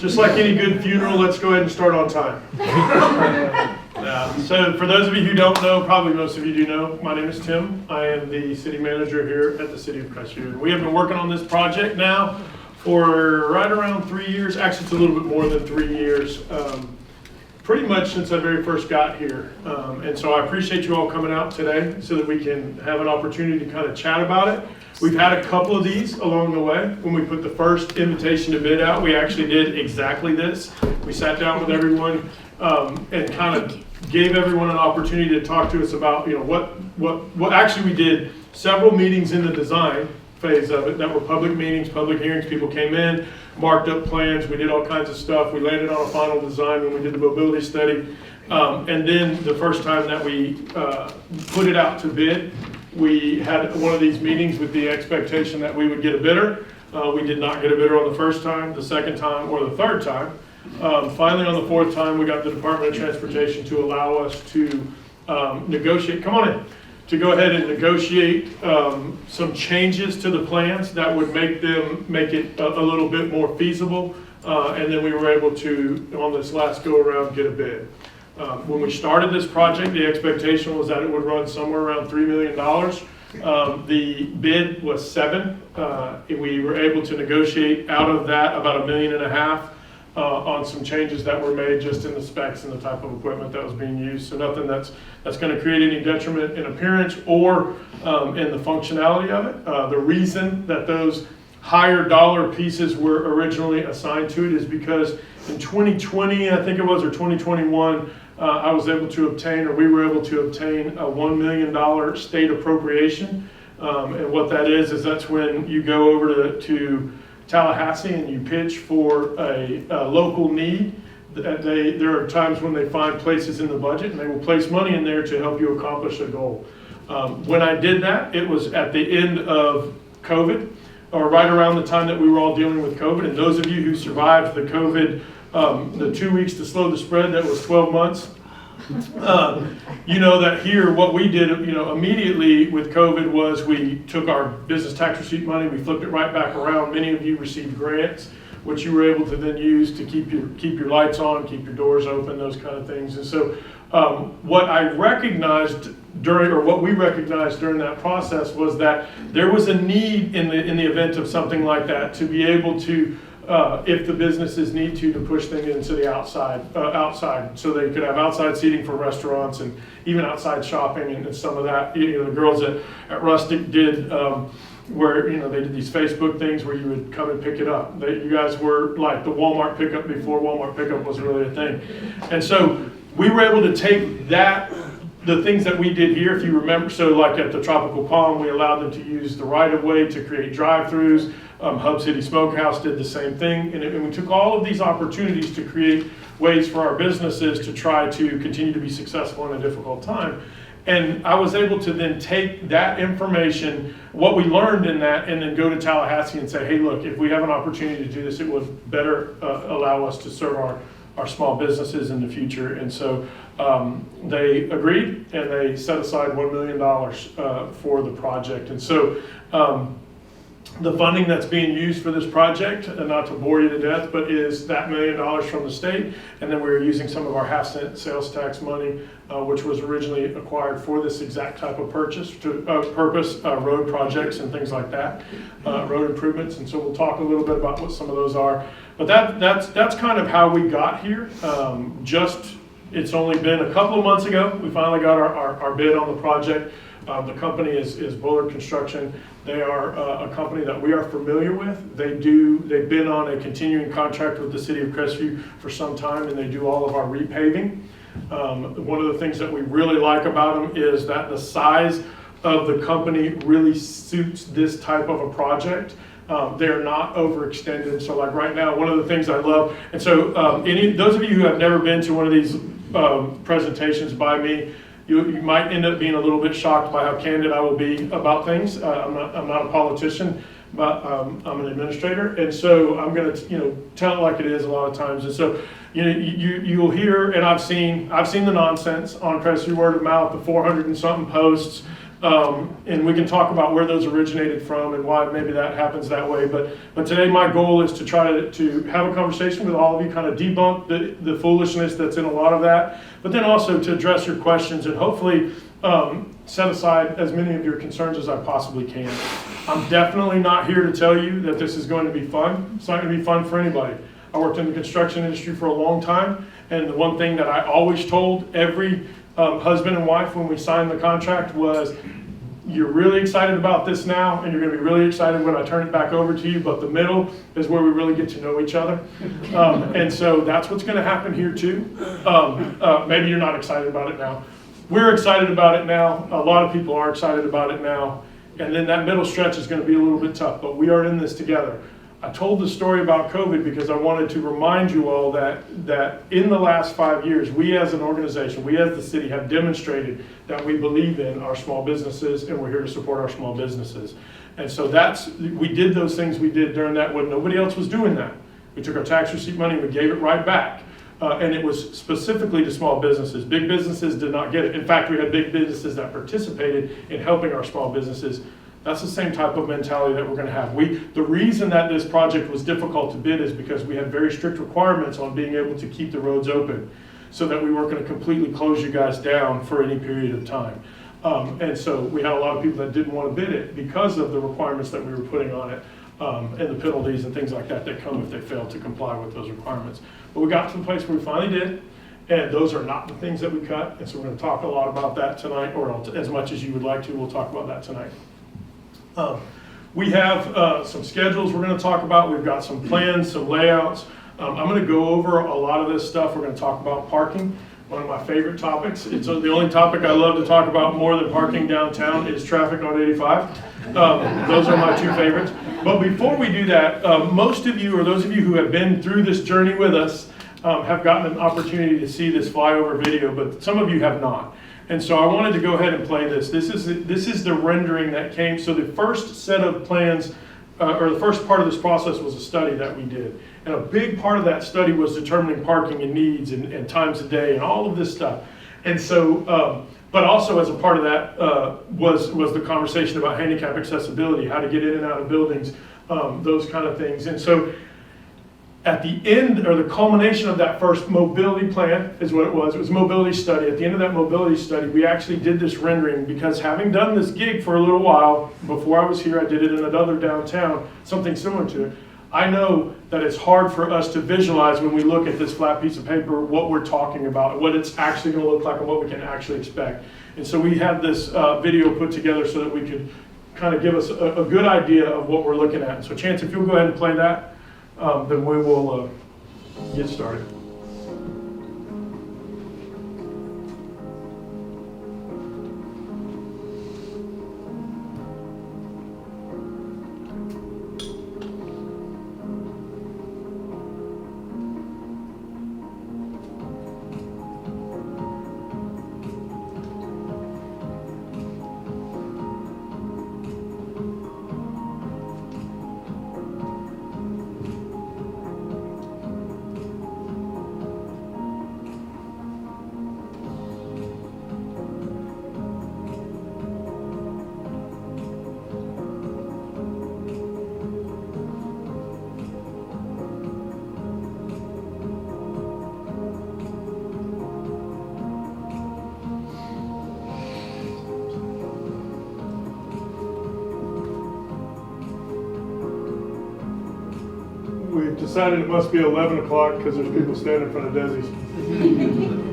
Just like any good funeral, let's go ahead and start on time. So for those of you who don't know, probably most of you do know, my name is Tim. I am the city manager here at the City of Crestview. And we have been working on this project now for right around 3 years. Actually, it's a little bit more than 3 years. Pretty much since I very first got here. And so I appreciate you all coming out today so that we can have an opportunity to kind of chat about it. We've had a couple of these along the way. When we put the first invitation to bid out, we actually did exactly this. We sat down with everyone and kind of gave everyone an opportunity to talk to us about, what actually we did several meetings in the design phase of it that were public meetings, public hearings. People came in, marked up plans, we did all kinds of stuff. We landed on a final design when we did the mobility study. And then the first time that we put it out to bid, we had one of these meetings with the expectation that we would get a bidder. We did not get a bidder on the first time, the second time, or the third time. Finally, on the fourth time, we got the Department of Transportation to allow us to negotiate, come on in, to go ahead and negotiate some changes to the plans that would make it a little bit more feasible. And then we were able to, on this last go around, get a bid. When we started this project, the expectation was that it would run somewhere around $3 million. The bid was $7 million. We were able to negotiate out of that about $1.5 million on some changes that were made just in the specs and the type of equipment that was being used. So nothing that's going to create any detriment in appearance or in the functionality of it. The reason that those higher dollar pieces were originally assigned to it is because in 2020, I think it was, or 2021, I was able to obtain, or we were able to obtain a $1 million state appropriation. And what that is that's when you go over to Tallahassee and you pitch for a local need. There are times when they find places in the budget and they will place money in there to help you accomplish a goal. When I did that, it was at the end of COVID, or right around the time that we were all dealing with COVID. And those of you who survived the COVID, the 2 weeks to slow the spread, that was 12 months. You know that here, what we did, immediately with COVID was we took our business tax receipt money, we flipped it right back around. Many of you received grants, which you were able to then use to keep your lights on, keep your doors open, those kind of things. And so what we recognized during that process was that there was a need in the event of something like that to be able to, if the businesses need to push things into the outside, so they could have outside seating for restaurants and even outside shopping and some of that. The girls at Rustic did where they did these Facebook things where you would come and pick it up. You guys were like the Walmart pickup before Walmart pickup was really a thing. And so we were able to take the things that we did here, if you remember, so like at the Tropical Palm, we allowed them to use the right-of-way to create drive-throughs. Hub City Smokehouse did the same thing. And we took all of these opportunities to create ways for our businesses to try to continue to be successful in a difficult time. And I was able to then take that information, what we learned in that, and then go to Tallahassee and say, hey, look, if we have an opportunity to do this, it would better allow us to serve our small businesses in the future. And so they agreed, and they set aside $1 million for the project. And so the funding that's being used for this project, and not to bore you to death, but is that $1 million from the state, and then we're using some of our half-cent sales tax money, which was originally acquired for this exact type of purpose, road projects and things like that, road improvements. And so we'll talk a little bit about what some of those are. But that's kind of how we got here. It's only been a couple of months ago we finally got our bid on the project. The company is Bullard Construction. They are a company that we are familiar with. They've been on a continuing contract with the City of Crestview for some time, and they do all of our repaving. One of the things that we really like about them is that the size of the company really suits this type of a project. They're not overextended. So like right now, one of the things I love, and so those of you who have never been to one of these presentations by me, you might end up being a little bit shocked by how candid I will be about things. I'm not a politician, but I'm an administrator, and so I'm going to tell it like it is a lot of times. And so you'll hear, and I've seen the nonsense on Crestview word of mouth, the 400 and something posts, And we can talk about where those originated from and why maybe that happens that way. But today my goal is to try to have a conversation with all of you, kind of debunk the foolishness that's in a lot of that, but then also to address your questions and hopefully set aside as many of your concerns as I possibly can. I'm definitely not here to tell you that this is going to be fun. It's not going to be fun for anybody. I worked in the construction industry for a long time, and the one thing that I always told every husband and wife when we signed the contract was, you're really excited about this now, and you're going to be really excited when I turn it back over to you, but the middle is where we really get to know each other. And so that's what's going to happen here too. Maybe you're not excited about it now. We're excited about it now. A lot of people are excited about it now. And then that middle stretch is going to be a little bit tough, but we are in this together. I told the story about COVID because I wanted to remind you all that in the last 5 years, we as an organization, we as the city have demonstrated that we believe in our small businesses and we're here to support our small businesses. And so we did those things we did during that when nobody else was doing that. We took our tax receipt money, we gave it right back. And it was specifically to small businesses. Big businesses did not get it. In fact, we had big businesses that participated in helping our small businesses. That's the same type of mentality that we're going to have. The reason that this project was difficult to bid is because we had very strict requirements on being able to keep the roads open so that we weren't going to completely close you guys down for any period of time. And so we had a lot of people that didn't want to bid it because of the requirements that we were putting on it and the penalties and things like that come if they fail to comply with those requirements. But we got to the place where we finally did, and those are not the things that we cut. And so we're going to talk a lot about that tonight, or as much as you would like to, we'll talk about that tonight. We have some schedules we're going to talk about. We've got some plans, some layouts. I'm going to go over a lot of this stuff. We're going to talk about parking, one of my favorite topics. It's the only topic I love to talk about more than parking downtown is traffic on 85. Those are my two favorites. But before we do that, most of you, or those of you who have been through this journey with us, have gotten an opportunity to see this flyover video, but some of you have not. And so I wanted to go ahead and play this. This is the rendering that came. So the first set of plans, or the first part of this process was a study that we did. And a big part of that study was determining parking and needs and times a day and all of this stuff. And so, but also as a part of that was the conversation about handicap accessibility, how to get in and out of buildings, those kind of things. And so at the end, or the culmination of that first mobility plan is what it was. It was a mobility study. At the end of that mobility study, we actually did this rendering because having done this gig for a little while, before I was here, I did it in another downtown, something similar to it. I know that it's hard for us to visualize when we look at this flat piece of paper what we're talking about, what it's actually going to look like and what we can actually expect. And so we had this video put together so that we could kind of give us a good idea of what we're looking at. So Chance, if you'll go ahead and play that. Then we will get started. We've decided it must be 11 o'clock because there's people standing in front of Desi's.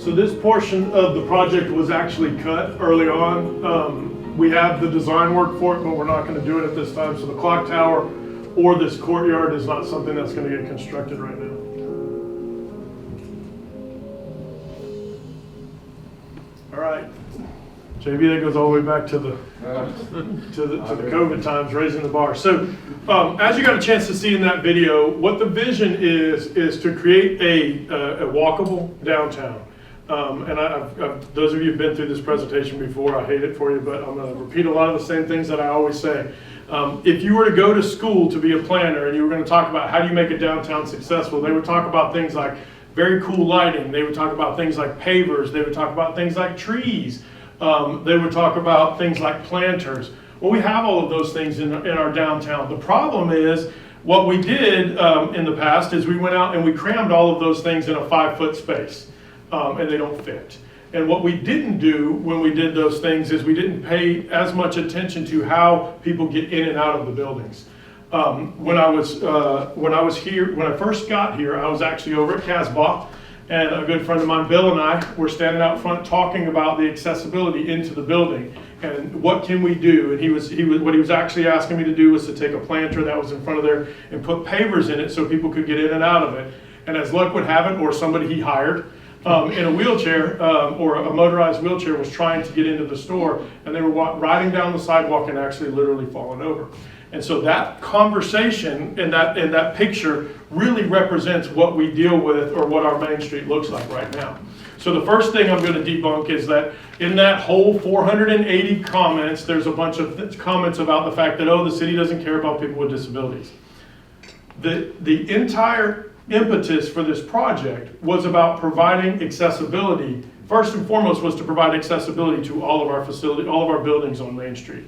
So this portion of the project was actually cut early on. We have the design work for it, but we're not going to do it at this time. So the clock tower or this courtyard is not something that's going to get constructed right now. All right, JB, that goes all the way back to the COVID times, raising the bar. So as you got a chance to see in that video, what the vision is to create a walkable downtown. And those of you who've been through this presentation before, I hate it for you, but I'm going to repeat a lot of the same things that I always say. If you were to go to school to be a planner and you were going to talk about how do you make a downtown successful, they would talk about things like very cool lighting. They would talk about things like pavers. They would talk about things like trees. They would talk about things like planters. Well, we have all of those things in our downtown. The problem is what we did in the past is we went out and we crammed all of those things in a 5-foot space, and they don't fit. And what we didn't do when we did those things is we didn't pay as much attention to how people get in and out of the buildings. When I first got here, I was actually over at Casbah, and a good friend of mine, Bill, and I were standing out front talking about the accessibility into the building and what can we do. And what he was actually asking me to do was to take a planter that was in front of there and put pavers in it so people could get in and out of it. And as luck would have it, or somebody he hired in a wheelchair or a motorized wheelchair was trying to get into the store, and they were riding down the sidewalk and actually literally falling over. And so that conversation and that picture really represents what we deal with or what our Main Street looks like right now. So the first thing I'm going to debunk is that in that whole 480 comments, there's a bunch of comments about the fact that, oh, the city doesn't care about people with disabilities. The entire impetus for this project was about providing accessibility. First and foremost was to provide accessibility to all of our facilities, all of our buildings on Main Street.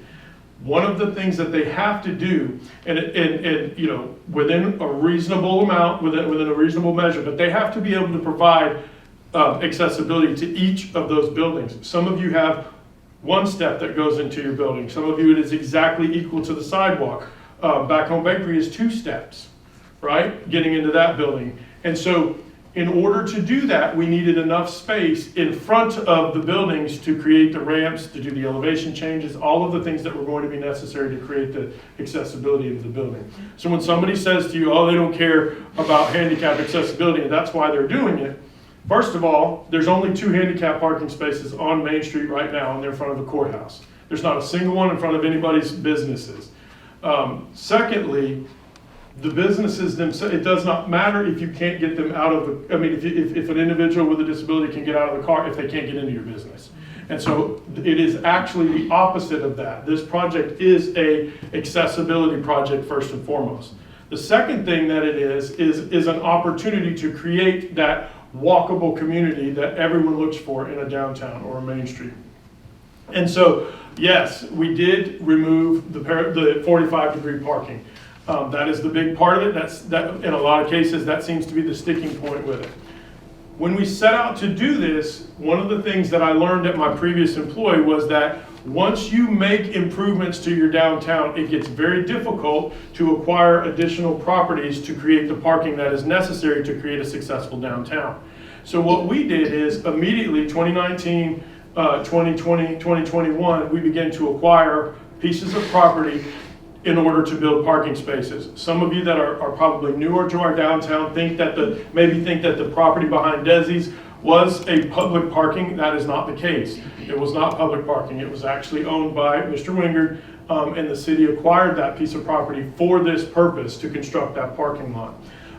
One of the things that they have to do, and you know, within a reasonable amount, within a reasonable measure, but they have to be able to provide accessibility to each of those buildings. Some of you have one step that goes into your building. Some of you it is exactly equal to the sidewalk. Back Home Bakery is 2 steps, right? Getting into that building. And so in order to do that, we needed enough space in front of the buildings to create the ramps, to do the elevation changes, all of the things that were going to be necessary to create the accessibility of the building. So when somebody says to you, oh, they don't care about handicap accessibility and that's why they're doing it, first of all, there's only 2 handicap parking spaces on Main Street right now, and they're in front of the courthouse. There's not a single one in front of anybody's businesses. Secondly, the businesses themselves, it does not matter if you can't get them out of the, I mean, if an individual with a disability can get out of the car if they can't get into your business. And so it is actually the opposite of that. This project is a accessibility project first and foremost. The second thing that it is an opportunity to create that walkable community that everyone looks for in a downtown or a Main Street. And so, yes, we did remove the 45-degree parking. That is the big part of it. That in a lot of cases, that seems to be the sticking point with it. When we set out to do this, one of the things that I learned at my previous employ was that once you make improvements to your downtown, it gets very difficult to acquire additional properties to create the parking that is necessary to create a successful downtown. So what we did is immediately 2019, 2020, 2021, we began to acquire pieces of property in order to build parking spaces. Some of you that are probably newer to our downtown maybe think that the property behind Desi's was a public parking. That is not the case. It was not public parking. It was actually owned by Mr. Wingard, and the city acquired that piece of property for this purpose, to construct that parking lot.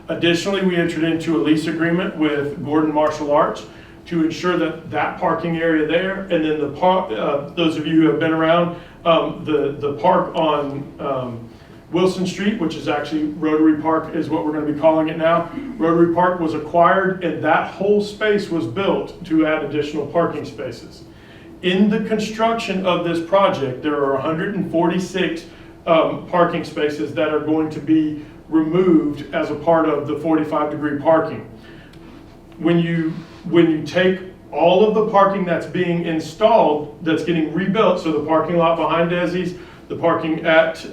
Additionally, we entered into a lease agreement with Gordon Martial Arts to ensure that that parking area there, and then the park, those of you who have been around, the park on Wilson Street, which is actually Rotary Park is what we're going to be calling it now. Rotary Park was acquired, and that whole space was built to add additional parking spaces. In the construction of this project, there are 146 parking spaces that are going to be removed as a part of the 45-degree parking. When you take all of the parking that's being installed, that's getting rebuilt, so the parking lot behind Desi's, the parking at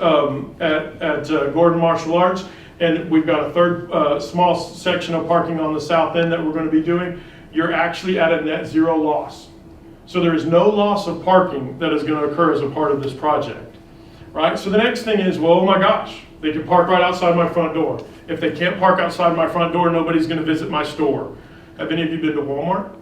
Gordon Martial Arts, and we've got a third small section of parking on the south end that we're going to be doing. you're actually at a net zero loss. So there is no loss of parking that is going to occur as a part of this project, right? So the next thing is, well, oh my gosh, they can park right outside my front door. If they can't park outside my front door, nobody's going to visit my store. Have any of you been to Walmart?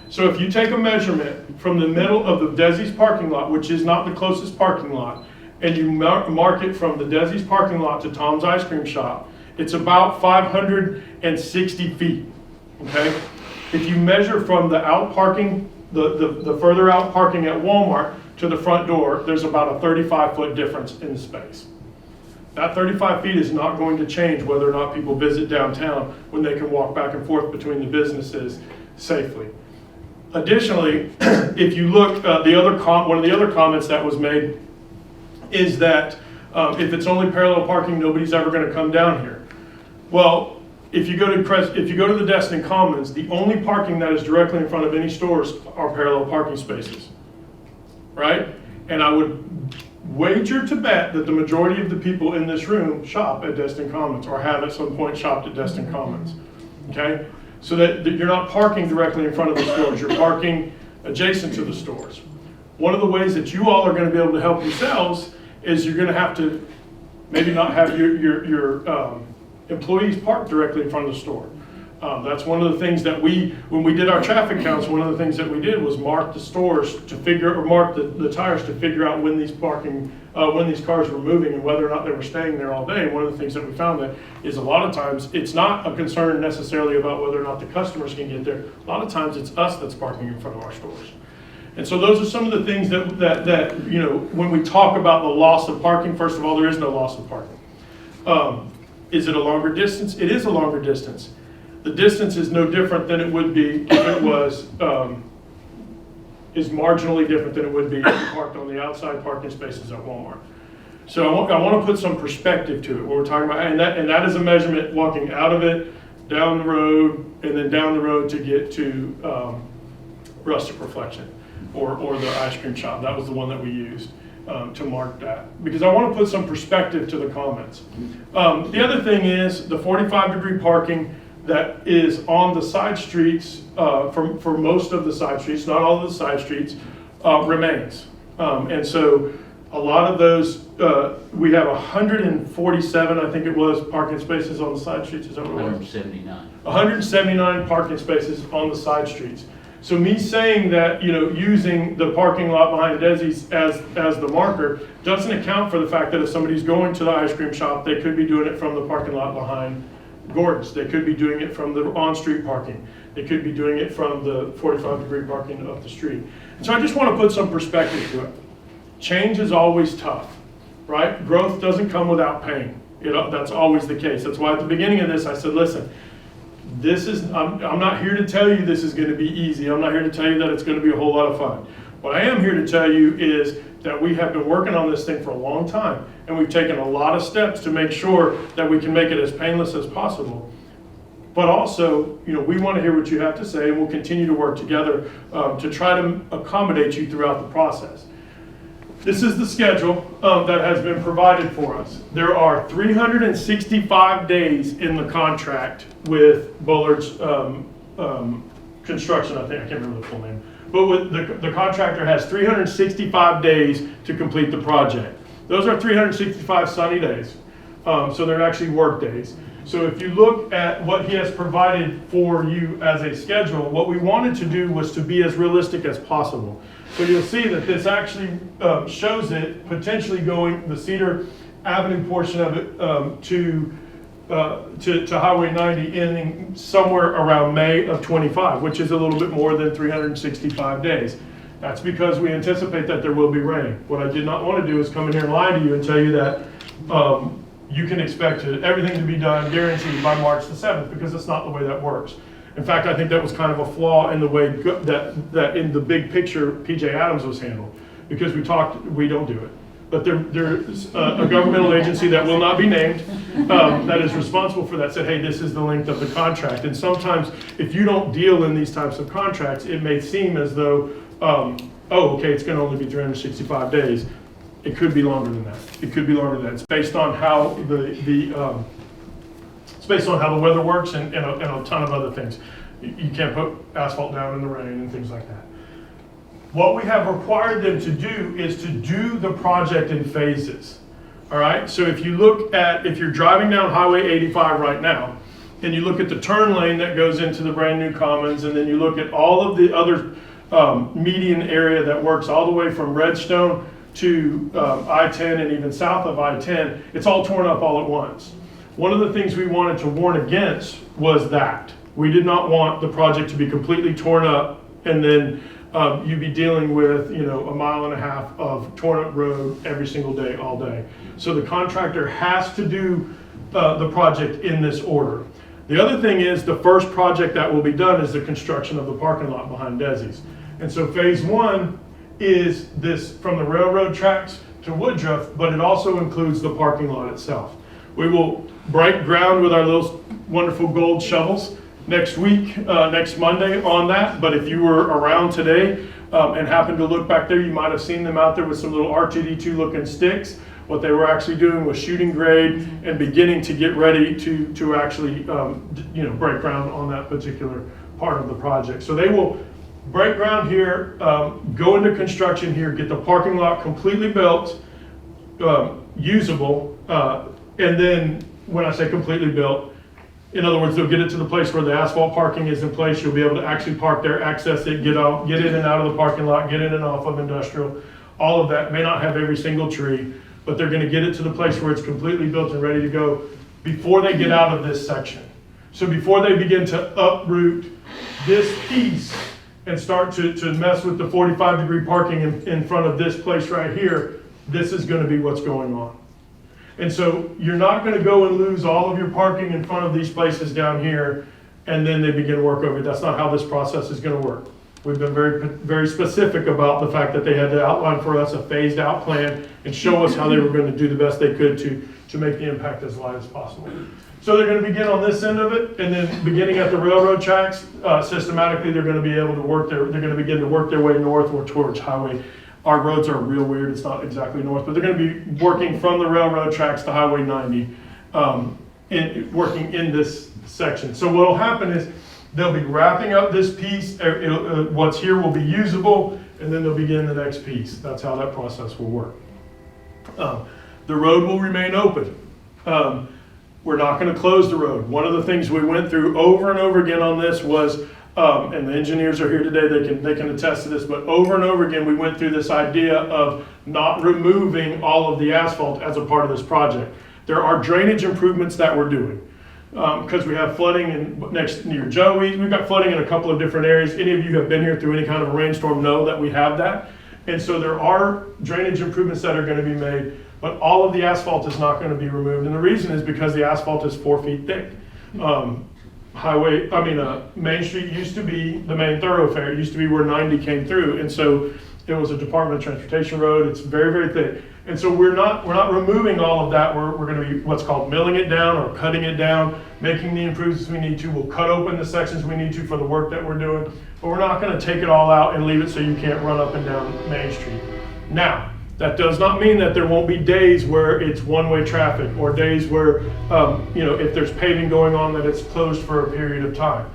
So if you take a measurement from the middle of the Desi's parking lot, which is not the closest parking lot, and you mark it from the Desi's parking lot to Tom's Ice Cream Shop, it's about 560 feet, okay? If you measure from the out parking, the further out parking at Walmart to the front door, there's about a 35-foot difference in the space. That 35 feet is not going to change whether or not people visit downtown when they can walk back and forth between the businesses safely. Additionally, if you look, one of the other comments that was made is that if it's only parallel parking, nobody's ever going to come down here. Well, if you go to the Destin Commons, the only parking that is directly in front of any stores are parallel parking spaces, right? And I would wager to bet that the majority of the people in this room shop at Destin Commons or have at some point shopped at Destin Commons, okay? So that you're not parking directly in front of the stores, you're parking adjacent to the stores. One of the ways that you all are going to be able to help yourselves is you're going to have to maybe not have your employees park directly in front of the store. That's one of the things that when we did our traffic counts, one of the things that we did was mark the stores mark the tires to figure out when these cars were moving and whether or not they were staying there all day. One of the things that we found that is a lot of times it's not a concern necessarily about whether or not the customers can get there. A lot of times it's us that's parking in front of our stores. And so those are some of the things that when we talk about the loss of parking, first of all, there is no loss of parking. Is it a longer distance? It is a longer distance. The distance is no different than it would be if it was, is marginally different than it would be if you parked on the outside parking spaces at Walmart. So I want to put some perspective to it when we're talking about, and that is a measurement walking out of it, down the road, and then down the road to get to Rustic Reflection or the ice cream shop. That was the one that we used to mark that, because I want to put some perspective to the comments. The other thing is the 45-degree parking that is on the side streets, for most of the side streets, not all of the side streets, remains. And so a lot of those, we have 147, I think it was, parking spaces on the side streets. Is that what it was? 179. 179 parking spaces on the side streets. So me saying that, using the parking lot behind Desi's as the marker doesn't account for the fact that if somebody's going to the ice cream shop, they could be doing it from the parking lot behind Gordon's. They could be doing it from the on-street parking. They could be doing it from the 45-degree parking up the street. And so I just want to put some perspective to it. Change is always tough, right? Growth doesn't come without pain. That's always the case. That's why at the beginning of this I said, listen, I'm not here to tell you this is going to be easy. I'm not here to tell you that it's going to be a whole lot of fun. What I am here to tell you is that we have been working on this thing for a long time, and we've taken a lot of steps to make sure that we can make it as painless as possible. But also, we want to hear what you have to say, and we'll continue to work together to try to accommodate you throughout the process. This is the schedule that has been provided for us. There are 365 days in the contract with Bullard's Construction, I can't remember the full name. But with the contractor has 365 days to complete the project. Those are 365 sunny days. So they're actually work days. So if you look at what he has provided for you as a schedule, what we wanted to do was to be as realistic as possible. So you'll see that this actually shows it potentially going the Cedar Avenue portion of it to Highway 90 ending somewhere around May of 25, which is a little bit more than 365 days. That's because we anticipate that there will be rain. What I did not want to do is come in here and lie to you and tell you that you can expect everything to be done guaranteed by March the 7th, because that's not the way that works. In fact, I think that was kind of a flaw in the way that in the big picture PJ Adams was handled, because we don't do it. But there's a governmental agency that will not be named that is responsible for that said, hey, this is the length of the contract. And sometimes if you don't deal in these types of contracts, it may seem as though, okay, it's going to only be 365 days. It could be longer than that. It could be longer than that. It's based on how it's based on how the weather works and a ton of other things. You can't put asphalt down in the rain and things like that. What we have required them to do is to do the project in phases. All right, so if you're driving down Highway 85 right now, and you look at the turn lane that goes into the brand new Commons, and then you look at all of the other median area that works all the way from Redstone to I-10 and even south of I-10, it's all torn up all at once. One of the things we wanted to warn against was that. We did not want the project to be completely torn up and then you'd be dealing with, a 1.5 miles of torn up road every single day, all day. So the contractor has to do the project in this order. The other thing is the first project that will be done is the construction of the parking lot behind Desi's. And so phase 1 is this from the railroad tracks to Woodruff, but it also includes the parking lot itself. We will break ground with our little wonderful gold shovels next week, next Monday on that. But if you were around today and happened to look back there, you might have seen them out there with some little R2D2 looking sticks. What they were actually doing was shooting grade and beginning to get ready to actually break ground on that particular part of the project. So they will break ground here, go into construction here, get the parking lot completely built, usable, and then when I say completely built, in other words, they'll get it to the place where the asphalt parking is in place. You'll be able to actually park there, access it, get in and out of the parking lot, get in and off of industrial. All of that may not have every single tree, but they're going to get it to the place where it's completely built and ready to go before they get out of this section. So before they begin to uproot this piece and start to mess with the 45-degree parking in front of this place right here, this is going to be what's going on. And so you're not going to go and lose all of your parking in front of these places down here, and then they begin work over it. That's not how this process is going to work. We've been very, very specific about the fact that they had to outline for us a phased out plan and show us how they were going to do the best they could to make the impact as light as possible. So they're going to begin on this end of it, and then beginning at the railroad tracks, systematically they're going to be able to work they're going to begin to work their way north or towards highway. Our roads are real weird, it's not exactly north, but they're going to be working from the railroad tracks to Highway 90, working in this section. So what will happen is they'll be wrapping up this piece, what's here will be usable, and then they'll begin the next piece. That's how that process will work. The road will remain open. We're not going to close the road. One of the things we went through over and over again on this was, and the engineers are here today, they can attest to this, but over and over again we went through this idea of not removing all of the asphalt as a part of this project. There are drainage improvements that we're doing. Because we have flooding near Joey's. We've got flooding in a couple of different areas. Any of you who have been here through any kind of a rainstorm know that we have that. And so there are drainage improvements that are going to be made, but all of the asphalt is not going to be removed. And the reason is because the asphalt is 4 feet thick. Main Street used to be the main thoroughfare. It used to be where 90 came through. And so it was a Department of Transportation road. It's very, very thick. And so we're not removing all of that. We're going to be what's called milling it down or cutting it down, making the improvements we need to. We'll cut open the sections we need to for the work that we're doing, but we're not going to take it all out and leave it so you can't run up and down Main Street. Now, that does not mean that there won't be days where it's one-way traffic or days where, if there's paving going on, that it's closed for a period of time.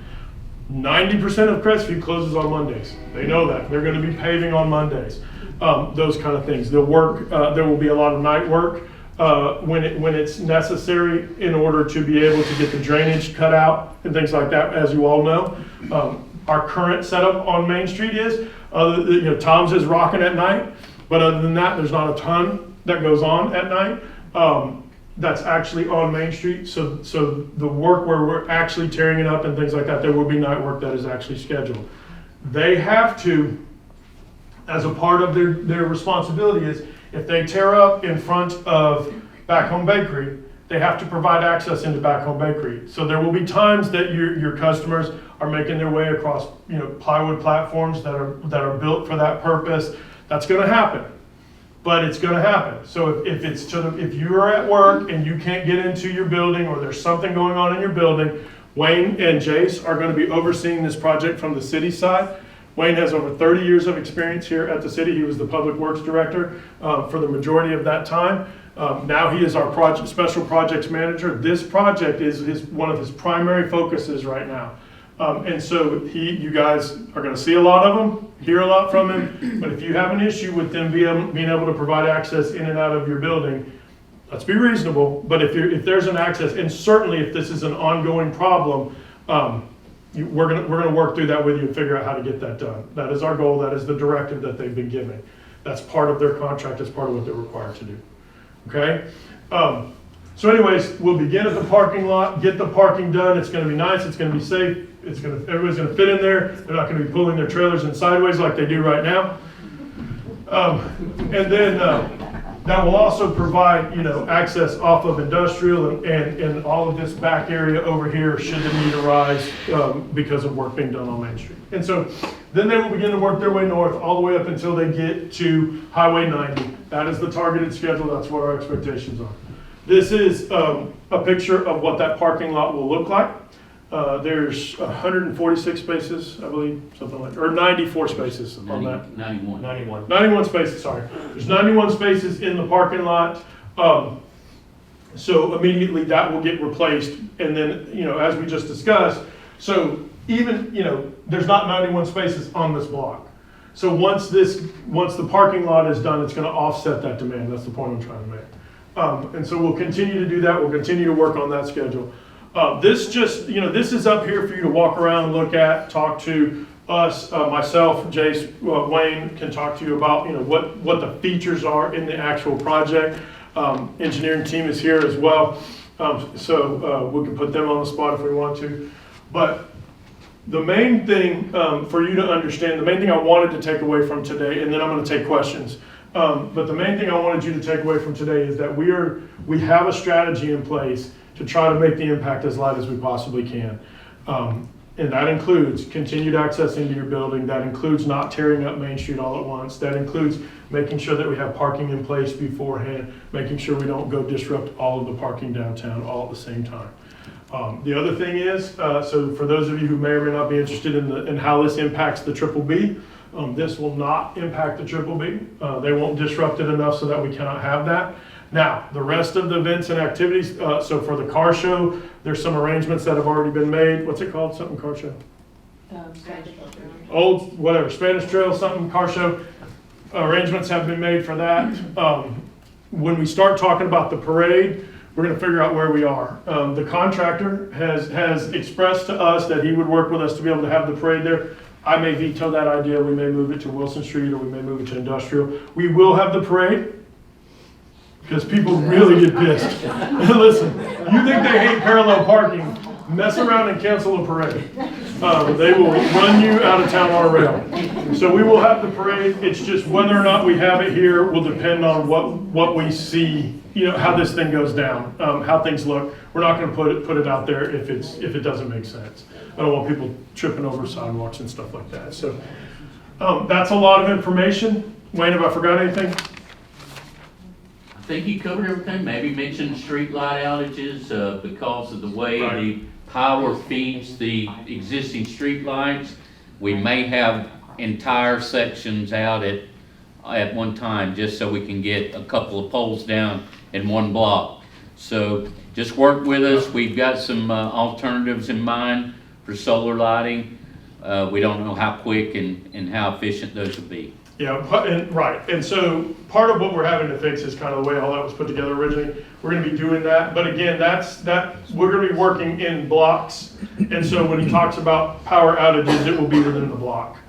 90% of Crestview closes on Mondays. They know that. They're going to be paving on Mondays. Those kind of things. They'll work. There will be a lot of night work when it's necessary in order to be able to get the drainage cut out and things like that. As you all know, our current setup on Main Street is Tom's is rocking at night, but other than that, there's not a ton that goes on at night. That's actually on Main Street. So the work where we're actually tearing it up and things like that, there will be night work that is actually scheduled. They have to, as a part of their responsibility, is if they tear up in front of Back Home Bakery, they have to provide access into Back Home Bakery. So there will be times that your customers are making their way across plywood platforms that are built for that purpose. That's going to happen, but it's going to happen. So if you're at work and you can't get into your building or there's something going on in your building, Wayne and Jace are going to be overseeing this project from the city side. Wayne has over 30 years of experience here at the city. He was the Public Works Director for the majority of that time. Now he is our Special Projects Manager. This project is one of his primary focuses right now. And so you guys are gonna see a lot of them, hear a lot from him, but if you have an issue with them being able to provide access in and out of your building, let's be reasonable, but if there's an access, and certainly if this is an ongoing problem, we're gonna work through that with you and figure out how to get that done. That is our goal, that is the directive that they've been given. That's part of their contract, that's part of what they're required to do, okay? So anyways, we'll begin at the parking lot, get the parking done, it's gonna be nice, it's gonna be safe, everybody's gonna fit in there, they're not gonna be pulling their trailers in sideways like they do right now. And then that will also provide, access off of industrial and all of this back area over here should the need arise because of work being done on Main Street. And so then they will begin to work their way north all the way up until they get to Highway 90. That is the targeted schedule, that's what our expectations are. This is a picture of what that parking lot will look like. There's 146 spaces, I believe, something like, or 94 spaces on that. 91 spaces, sorry. There's 91 spaces in the parking lot. So immediately that will get replaced. And then, as we just discussed, so even, there's not 91 spaces on this block. So once the parking lot is done, it's gonna offset that demand. That's the point I'm trying to make. And so we'll continue to do that. We'll continue to work on that schedule. This is up here for you to walk around, look at, talk to us, myself, Jace, Wayne can talk to you about, what the features are in the actual project. Engineering team is here as well. So we can put them on the spot if we want to. But the main thing for you to understand, the main thing I wanted to take away from today, and then I'm going to take questions. But the main thing I wanted you to take away from today is that we have a strategy in place to try to make the impact as light as we possibly can. And that includes continued access into your building. That includes not tearing up Main Street all at once. That includes making sure that we have parking in place beforehand, making sure we don't go disrupt all of the parking downtown all at the same time. The other thing is, so for those of you who may or may not be interested in how this impacts the Triple B, this will not impact the Triple B. They won't disrupt it enough so that we cannot have that. Now, the rest of the events and activities, so for the car show, there's some arrangements that have already been made. What's it called? Something car show? Spanish Spanish Trail, something car show. Arrangements have been made for that. When we start talking about the parade, we're gonna figure out where we are. The contractor has expressed to us that he would work with us to be able to have the parade there. I may veto that idea. We may move it to Wilson Street or we may move it to Industrial. We will have the parade because people really get pissed. Listen, you think they hate parallel parking, mess around and cancel a parade. They will run you out of town on a rail. So we will have the parade. It's just whether or not we have it here will depend on what we see, how this thing goes down, how things look. We're not going to put it out there if it doesn't make sense. I don't want people tripping over sidewalks and stuff like that. So that's a lot of information. Wayne, have I forgot anything? I think you covered everything. Maybe mention street light outages because of the way the power feeds the existing street lights. We may have entire sections out at one time just so we can get a couple of poles down in one block. So just work with us. We've got some alternatives in mind for solar lighting. We don't know how quick and how efficient those will be. Yeah, right. And so part of what we're having to fix is kind of the way all that was put together originally. We're going to be doing that. But again, we're going to be working in blocks. And so when he talks about power outages, it will be within the block.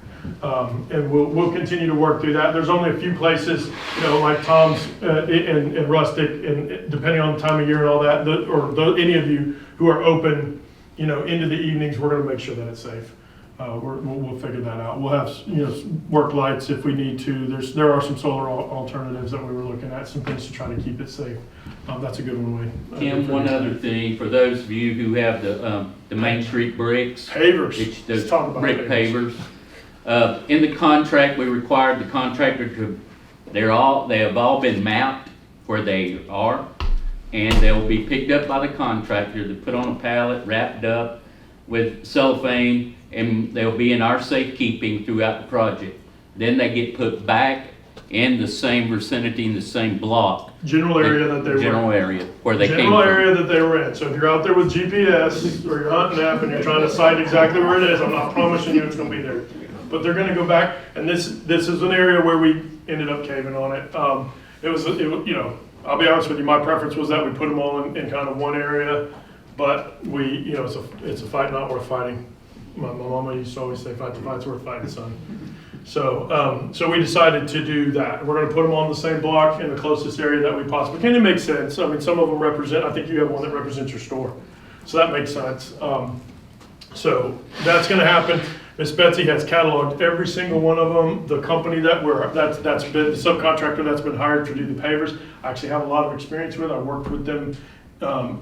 And we'll continue to work through that. There's only a few places, like Tom's and Rustic, and depending on the time of year and all that, any of you who are open, into the evenings, we're going to make sure that it's safe. We'll figure that out. We'll have work lights if we need to. There are some solar alternatives that we were looking at, some things to try to keep it safe. That's a good one, Wayne. Tim, one other thing for those of you who have the Main Street bricks, pavers. Those brick pavers. In the contract, we required the contractor to. They have all been mapped where they are, and they'll be picked up by the contractor. They're put on a pallet, wrapped up with cellophane, and they'll be in our safekeeping throughout the project. Then they get put back in the same vicinity, in the same block. General area that they were. General area where they came General from. area that they were in. So if you're out there with GPS or you're hunting app and you're trying to cite exactly where it is, I'm not promising you it's gonna be there. But they're gonna go back, and this is an area where we ended up caving on it. You know, I'll be honest with you, my preference was that we put them all in kind of one area, but you know, it's a fight not worth fighting. My mama used to always say, fight the fight's worth fighting, son. So we decided to do that. We're gonna put them on the same block in the closest area that we possibly can. It makes sense. I mean, some of them represent, I think you have one that represents your store. So that makes sense. So that's gonna happen. Miss Betsy has cataloged every single one of them. The company that's been, the subcontractor that's been hired to do the pavers, I actually have a lot of experience with. I worked with them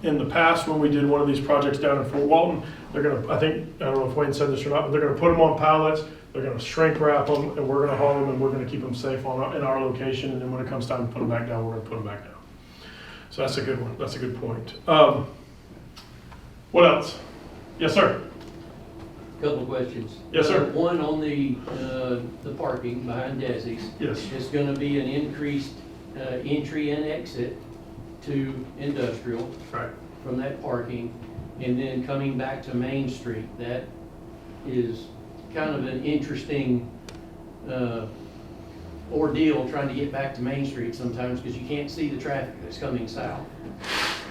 in the past when we did one of these projects down in Fort Walton. They're gonna, I don't know if Wayne said this or not, but they're gonna put them on pallets. They're gonna shrink wrap them, and we're gonna haul them, and we're gonna keep them safe in our location. And then when it comes time to put them back down, we're gonna put them back down. So that's a good one. That's a good point. What else? Yes, sir. Couple of questions. Yes, sir. One on the parking behind Desi's. Yes. It's gonna be an increased entry and exit to industrial Right. from that parking, and then coming back to Main Street. That is kind of an interesting ordeal trying to get back to Main Street sometimes, because you can't see the traffic that's coming south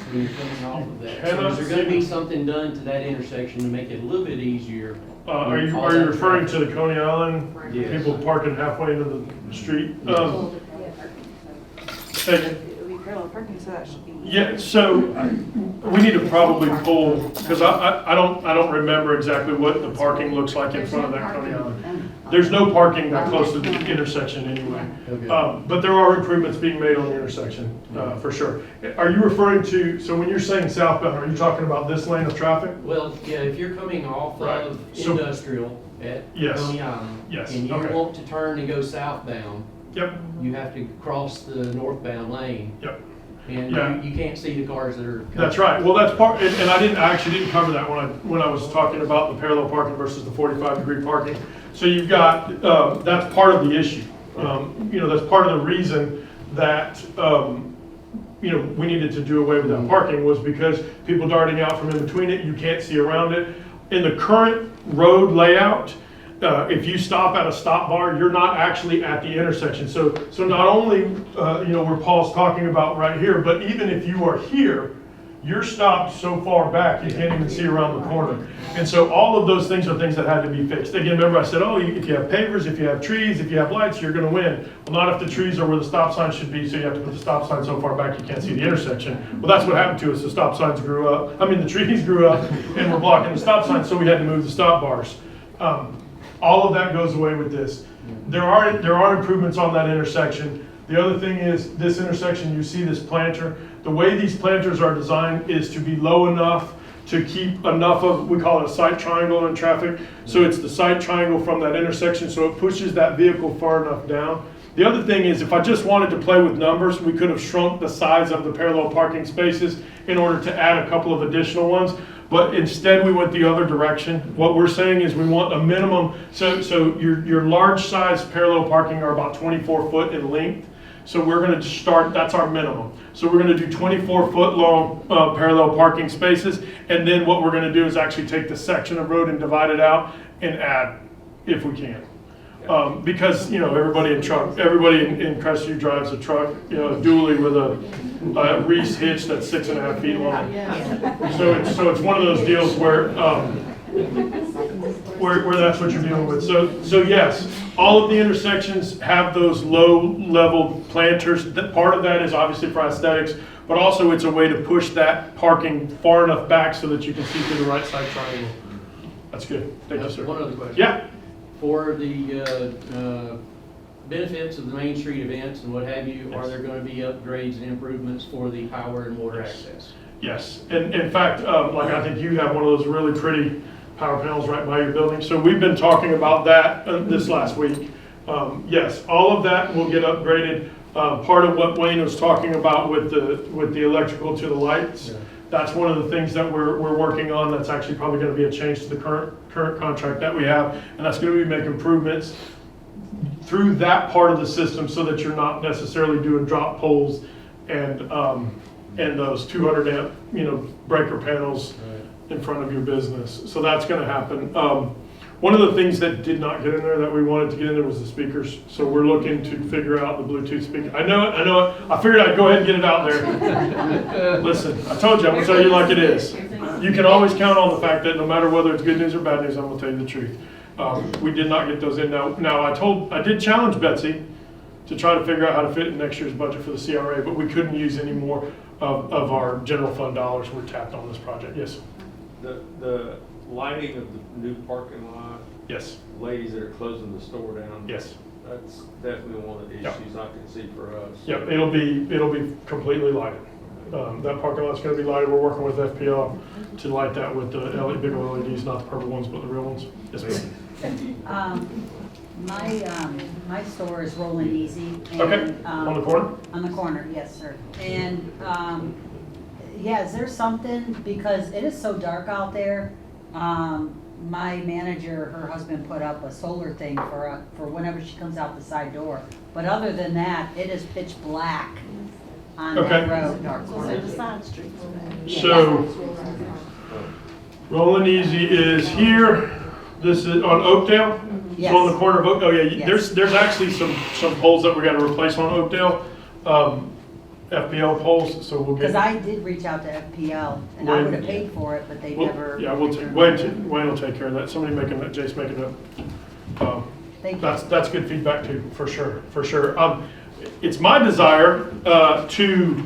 when you're coming off of that. So is there gonna be something done to that intersection to make it a little bit easier? Are you referring to the Coney Island? Yes. People parking halfway into the street? Second. It'll be parallel parking, so that should be. Yeah, so we need to probably pull, because I don't remember exactly what the parking looks like in front of that Coney Island. There's no parking that close to the intersection anyway. Okay. But there are improvements being made on the intersection, for sure. Are you referring to, so when you're saying southbound, are you talking about this lane of traffic? Well, yeah, if you're coming off Right. of So- industrial at Yes. Coney Island. Yes, And you okay. want to turn and go southbound, Yep, you have to cross the northbound lane. yep. And Yeah. you can't see the cars that are coming. That's right. Well, that's part, and I actually didn't cover that when I was talking about the parallel parking versus the 45-degree parking. So you've got, that's part of the issue. You know, that's part of the reason that, you know, we needed to do away with that parking, was because people darting out from in between it, you can't see around it. In the current road layout, if you stop at a stop bar, you're not actually at the intersection. So not only, you know, where Paul's talking about right here, but even if you are here, you're stopped so far back, you can't even see around the corner. And so all of those things are things that had to be fixed. Again, remember I said, if you have pavers, if you have trees, if you have lights, you're gonna win. Well, not if the trees are where the stop sign should be, so you have to put the stop sign so far back you can't see the intersection. Well, that's what happened to us. The stop signs grew up, the trees grew up and were blocking the stop signs, so we had to move the stop bars. All of that goes away with this. There are improvements on that intersection. The other thing is, this intersection, you see this planter. The way these planters are designed is to be low enough to keep enough of, we call it a sight triangle in traffic. So it's the sight triangle from that intersection, so it pushes that vehicle far enough down. The other thing is, if I just wanted to play with numbers, we could have shrunk the size of the parallel parking spaces in order to add a couple of additional ones. But instead, we went the other direction. What we're saying is we want a minimum, so your large size parallel parking are about 24 foot in length. So we're gonna start, that's our minimum. So we're gonna do 24-foot long parallel parking spaces. And then what we're gonna do is actually take the section of road and divide it out and add, if we can. Because, you know, everybody in Crestview drives a truck, you know, a dually with a Reese hitch that's 6.5 feet long. So it's one of those deals where that's what you're dealing with. So yes, all of the intersections have those low-level planters. Part of that is obviously for aesthetics, but also it's a way to push that parking far enough back so that you can see through the right side triangle. That's good. Thank you, sir. One other question. Yeah. For the benefits of the Main Street events and what have you, are there going to be upgrades and improvements for the power and water access? Yes, and in fact, like I think you have one of those really pretty power panels right by your building. So we've been talking about that this last week. Yes, all of that will get upgraded. Part of what Wayne was talking about with the electrical to the lights, yeah. That's one of the things that we're working on. That's actually probably going to be a change to the current contract that we have, and that's going to be make improvements. through that part of the system so that you're not necessarily doing drop poles and those 200 amp, breaker panels in front of your business. So that's gonna happen. One of the things that did not get in there that we wanted to get in there was the speakers. So we're looking to figure out the Bluetooth speaker. I know it. I figured I'd go ahead and get it out there. Listen, I told you, I'm gonna tell you like it is. You can always count on the fact that no matter whether it's good news or bad news, I'm gonna tell you the truth. We did not get those in. Now I did challenge Betsy to try to figure out how to fit in next year's budget for the CRA, but we couldn't use any more of our general fund dollars were tapped on this project. Yes. The lighting of the new parking lot, Yes. ladies that are closing the store down. Yes. That's definitely one of the Yep. issues I can see for us. Yep, it'll be completely lighted. That parking lot's gonna be lighted. We're working with FPL to light that with the big LEDs, not the purple ones, but the real ones. Yes, ma'am. My store is Rolling Easy. And, Okay, on the corner? On the corner, yes, sir. And, yeah, is there something, because it is so dark out there, my manager, her husband put up a solar thing for whenever she comes out the side door. But other than that, it is pitch black on Okay. that road. The side streets. So, Rolling Easy is here. This is on Oakdale. Yes. So on the corner of Oakdale, yeah, Yes. there's actually some poles that we gotta replace on Oakdale. FPL poles, so we'll Because get. I did reach out to FPL, and I would have paid for it, but they never. Yeah, we'll take, Wayne will take care of that. Somebody making that, Jace making that. Thank you. That's good feedback too, for sure. It's my desire to,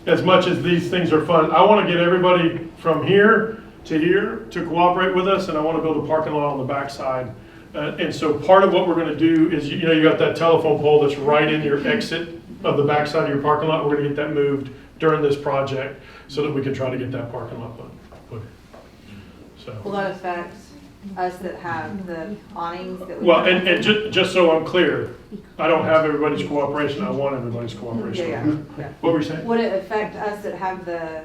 as much as these things are fun, I want to get everybody from here to cooperate with us, and I want to build a parking lot on the backside. And so part of what we're going to do is, you got that telephone pole that's right in your exit of the backside of your parking lot. We're going to get that moved during this project so that we can try to get that parking lot put. So. Will that affect us that have the awnings that we? Well, and just so I'm clear, I don't have everybody's cooperation, I want everybody's cooperation. Yeah. What were you saying? Would it affect us that have the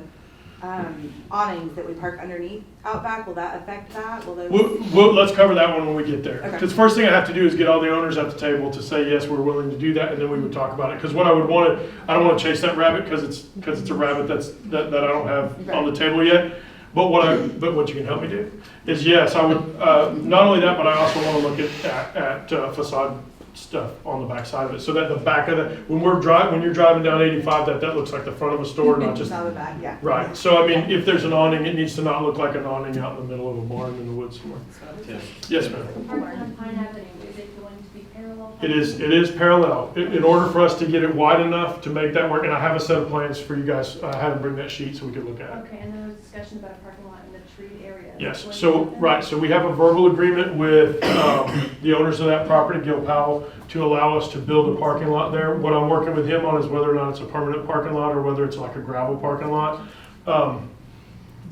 awnings that we park underneath out back? Will that affect that? Will those? Let's cover that one when we get there. Okay. Because first thing I have to do is get all the owners at the table to say, yes, we're willing to do that, and then we would talk about it. Because what I would want to, I don't want to chase that rabbit because it's a rabbit that I don't have on the table yet. But what you can help me do is, yes, I would, not only that, but I also want to look at facade stuff on the back side of it. So that the back of the, when you're driving down 85, that looks like the front of a store, not just. Out the back, yeah. Right, so I mean, if there's an awning, it needs to not look like an awning out in the middle of a barn in the woods somewhere. Yes, ma'am. Parking on Pine Avenue, is it going to be parallel? It is parallel. In order for us to get it wide enough to make that work, and I have a set of plans for you guys, I had to bring that sheet so we could look at it. Okay, and there was discussion about a parking lot in the treed area. Yes, When so, is that? right, so we have a verbal agreement with the owners of that property, Gil Powell, to allow us to build a parking lot there. What I'm working with him on is whether or not it's a permanent parking lot or whether it's like a gravel parking lot. But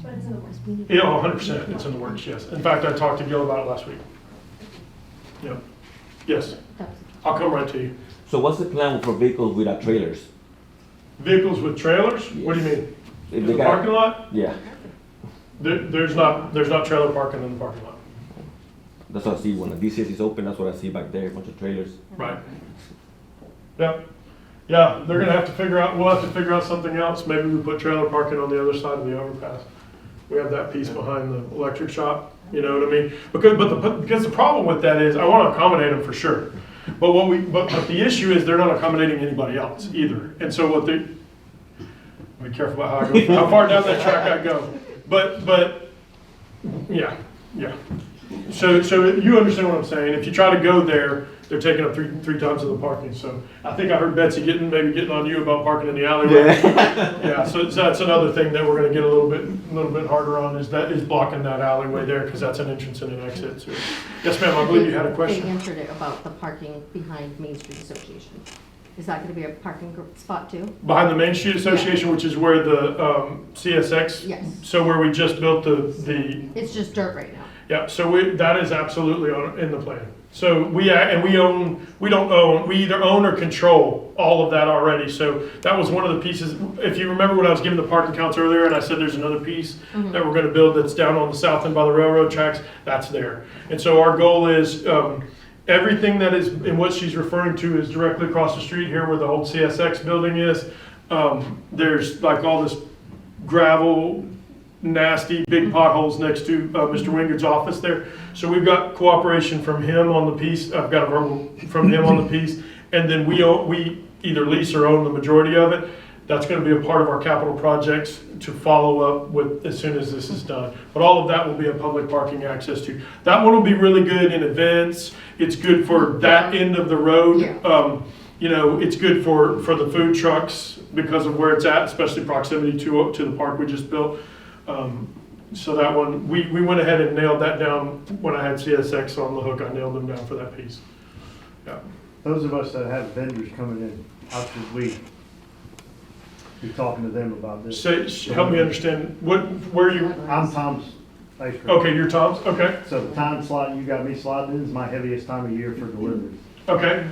it's in the works. Yeah, 100%, it's in the works, yes. In fact, I talked to Gil about it last week. Yep, yes, I'll come right to you. So what's the plan for vehicles without trailers? Vehicles with trailers? What do you mean? If In they the got- parking lot? Yeah, There's not trailer parking in the parking lot. that's what I see when the DCS is open. That's what I see back there, a bunch of trailers. Right. Yep. Yeah, they're gonna have to figure out, we'll have to figure out something else. Maybe we put trailer parking on the other side of the overpass. We have that piece behind the electric shop, you know what I mean? Because the problem with that is, I wanna accommodate them for sure. But but the issue is they're not accommodating anybody else either. And so be careful about how I go, how far down that track I go. But, yeah. So you understand what I'm saying? If you try to go there, they're taking up three times of the parking. So I think I heard Betsy getting on you about parking in the alleyway. Yeah. So that's another thing that we're going to get a little bit harder on is blocking that alleyway there because that's an entrance and an exit. So, yes, ma'am. I believe you had a They question. answered it about the parking behind Main Street Association. Is that gonna be a parking spot too? Behind the Main Street Association, which is where the CSX. Yes. So where we just built the It's just dirt right now. Yeah, so that is absolutely in the plan. So we either own or control all of that already. So that was one of the pieces, if you remember when I was giving the parking counts earlier and I said there's another piece that we're gonna build that's down on the south end by the railroad tracks, that's there. And so our goal is, everything that is, and what she's referring to is directly across the street here where the old CSX building is. There's like all this gravel, nasty, big potholes next to Mr. Wingard's office there. So we've got cooperation from him on the piece. I've got a verbal from him on the piece. And then we either lease or own the majority of it. That's going to be a part of our capital projects to follow up with as soon as this is done. But all of that will be a public parking access to. That one will be really good in events. It's good for that end of the road. Yeah. You know, it's good for the food trucks because of where it's at, especially proximity to the park we just built. So that one, we went ahead and nailed that down when I had CSX on the hook. I nailed them down for that piece. Yeah. Those of us that have vendors coming in, how should we be talking to them about this? Help me understand, where you, I'm Tom's ice cream. okay, you're Tom's, okay, So the time slot you got me slotted in is my heaviest time of year for deliveries. okay.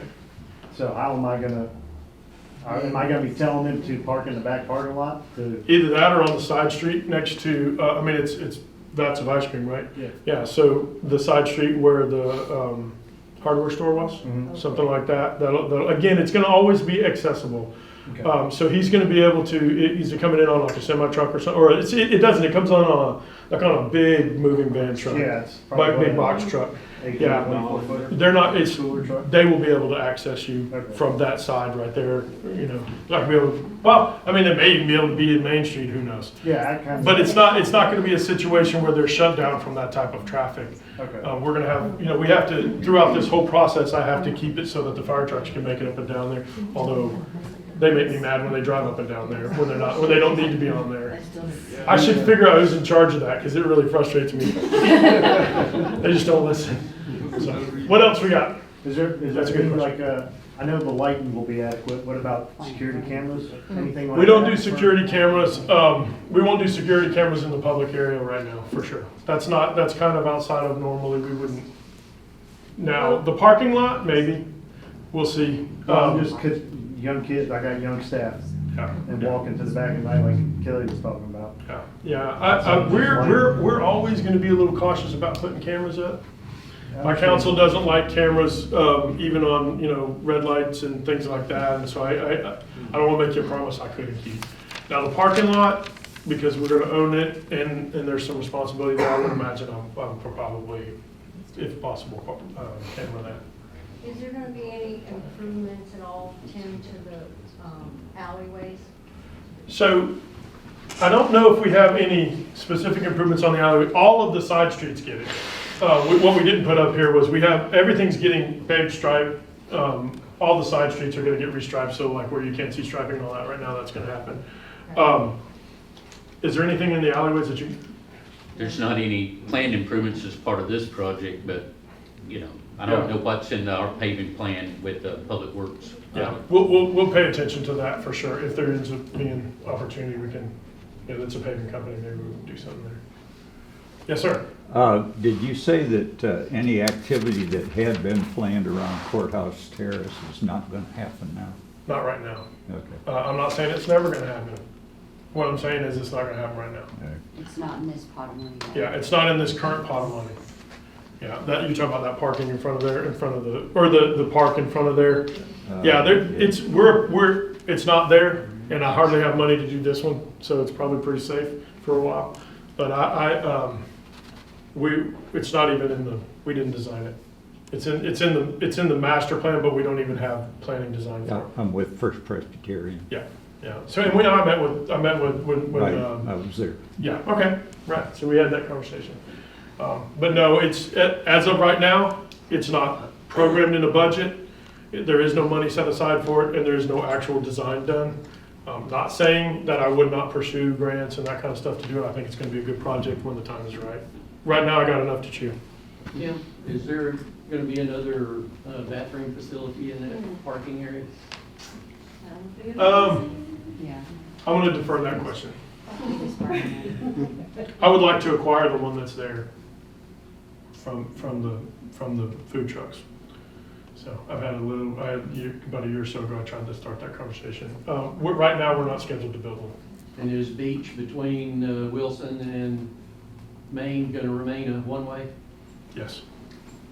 So how am I gonna be telling them to park in the back parking lot to? Either that or on the side street next to, I mean, it's vats of ice cream, right? Yeah. Yeah, so the side street where the hardware store was, Mhm. something like that. That'll, again, it's gonna always be accessible. Okay. So he's gonna be able to, he's coming in on like a semi truck or something, or it doesn't, it comes on a big moving van truck. Yeah, it's Big probably box truck. 18, Yeah. 24 footer. They're not, it's, Cooler truck. they will be able to access you Okay. from that side right there, you know. Not be able to, well, I mean, they may even be able to be in Main Street, who knows? Yeah, I kind of. But it's not gonna be a situation where they're shut down from that type of traffic. Okay. We're gonna have, you know, we have to, throughout this whole process, I have to keep it so that the fire trucks can make it up and down there. Although they make me mad when they drive up and down there, when they don't need to be on there. I should figure out who's in charge of that, cause it really frustrates me. They just don't listen. So, what else we got? Is there That's a good any, question. like, I know the lighting will be adequate. What about security cameras? Anything like that? We don't do security cameras. We won't do security cameras in the public area right now, for sure. That's kind of outside of normally we wouldn't. Now, the parking lot, maybe. We'll see. Just 'cause young kids, I got young staff, Yeah. and walking to the back at night like Kelly was talking about. Yeah, we're always gonna be a little cautious about putting cameras up. My council doesn't like cameras, even on, you know, red lights and things like that, and so I don't wanna make you a promise I couldn't keep. Now, the parking lot, because we're gonna own it, and there's some responsibility there, I would imagine I'm probably, if possible, camera that. Is there gonna be any improvements at all, Tim, to the alleyways? So, I don't know if we have any specific improvements on the alleyway. All of the side streets get it. What we didn't put up here was everything's getting paved stripe. All the side streets are gonna get restriped, so like where you can't see striping and all that right now, that's gonna happen. Is there anything in the alleyways that you, There's not any planned improvements as part of this project, but, you know, I don't know what's in our paving plan with Public Works. yeah, we'll pay attention to that for sure. If there ends up being opportunity, we can, you know, that's a paving company, maybe we'll do something there. Yes, sir. Did you say that any activity that had been planned around Courthouse Terrace is not going to happen now? Not right now. Okay. I'm not saying it's never gonna happen. What I'm saying is it's not gonna happen right now. It's not in this pot of money yet. Yeah, it's not in this current pot of money. Yeah, that, you're talking about that parking in front of there, the park in front of there. Yeah, it's not there, and I hardly have money to do this one, so it's probably pretty safe for a while. But it's not even we didn't design it. It's in the master plan, but we don't even have planning design for it. I'm with First Presbyterian. Yeah. So, and I met with when, Right, I was there. yeah, okay, right, so we had that conversation. But no, as of right now, it's not programmed in a budget. There is no money set aside for it, and there is no actual design done. Not saying that I would not pursue grants and that kind of stuff to do it. I think it's gonna be a good project when the time is right. Right now, I got enough to chew. Tim, is there gonna be another bathroom facility in that parking area? Yeah. I'm gonna defer that question. Biggest part of it. I would like to acquire the one that's there from the food trucks. So I've had about a year or so ago, I tried to start that conversation. Right now, we're not scheduled to build one. And is Beach between Wilson and Maine gonna remain a one-way? Yes.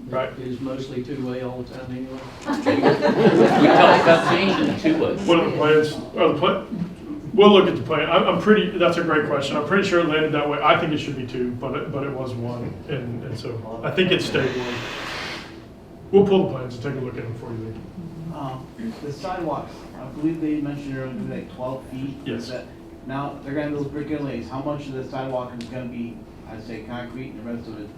Right. It is mostly two-way all the time anyway. We talked about changing the two-way. What are the plans? We'll look at the plan. That's a great question. I'm pretty sure it landed that way. I think it should be two, but it was one. And so I think it stayed one. We'll pull the plans and take a look at them for you. Lee. The sidewalks, I believe they mentioned they're gonna be like 12 feet. Yes. Is that- Now, they're gonna have those brick inlays, how much of the sidewalk is gonna be, I'd say concrete and the rest of it?